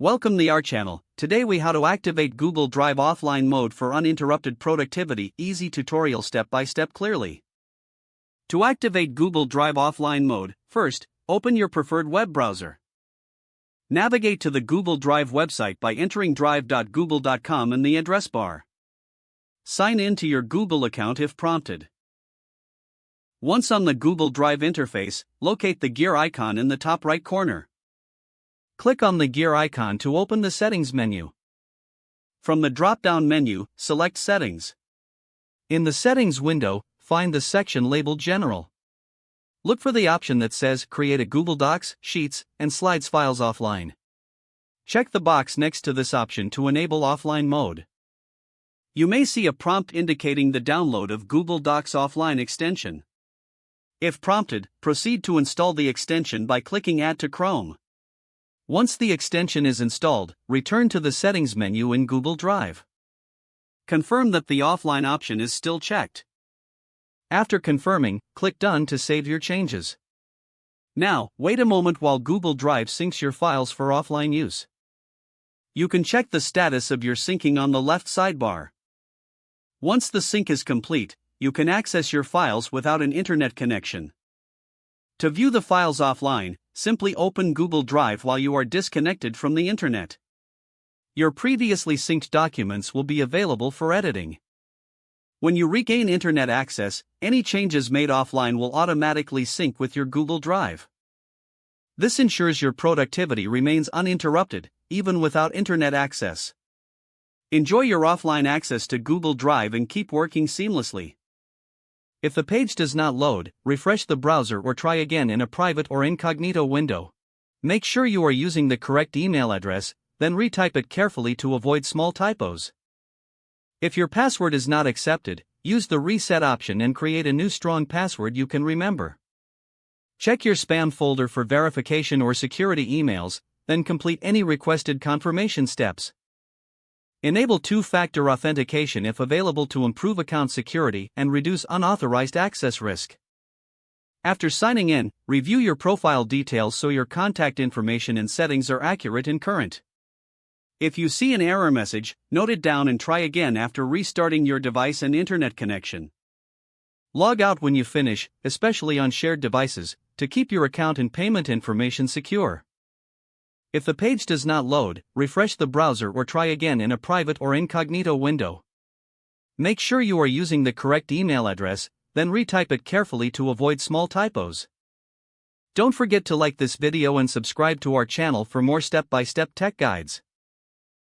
Welcome to our channel. Today we how to activate Google Drive offline mode for uninterrupted productivity. Easy tutorial step by step clearly. To activate Google Drive offline mode, first, open your preferred web browser. Navigate to the Google Drive website by entering drive.google.com in the address bar. Sign in to your Google account if prompted. Once on the Google Drive interface, locate the gear icon in the top right corner. Click on the gear icon to open the Settings menu. From the drop-down menu, select Settings. In the Settings window, find the section labeled General. Look for the option that says Create a Google Docs, Sheets, and Slides files offline. Check the box next to this option to enable offline mode. You may see a prompt indicating the download of Google Docs offline extension. If prompted, proceed to install the extension by clicking Add to Chrome. Once the extension is installed, return to the Settings menu in Google Drive. Confirm that the offline option is still checked. After confirming, click Done to save your changes. Now, wait a moment while Google Drive syncs your files for offline use. You can check the status of your syncing on the left sidebar. Once the sync is complete, you can access your files without an internet connection. To view the files offline, simply open Google Drive while you are disconnected from the internet. Your previously synced documents will be available for editing. When you regain internet access, any changes made offline will automatically sync with your Google Drive. This ensures your productivity remains uninterrupted, even without internet access. Enjoy your offline access to Google Drive and keep working seamlessly. If the page does not load, refresh the browser or try again in a private or incognito window. Make sure you are using the correct email address, then retype it carefully to avoid small typos. If your password is not accepted, use the reset option and create a new strong password you can remember. Check your spam folder for verification or security emails, then complete any requested confirmation steps. Enable two-factor authentication if available to improve account security and reduce unauthorized access risk. After signing in, review your profile details so your contact information and settings are accurate and current. If you see an error message, note it down and try again after restarting your device and internet connection. Log out when you finish, especially on shared devices, to keep your account and payment information secure. If the page does not load, refresh the browser or try again in a private or incognito window. Make sure you are using the correct email address, then retype it carefully to avoid small typos. Don't forget to like this video and subscribe to our channel for more step-by-step tech guides.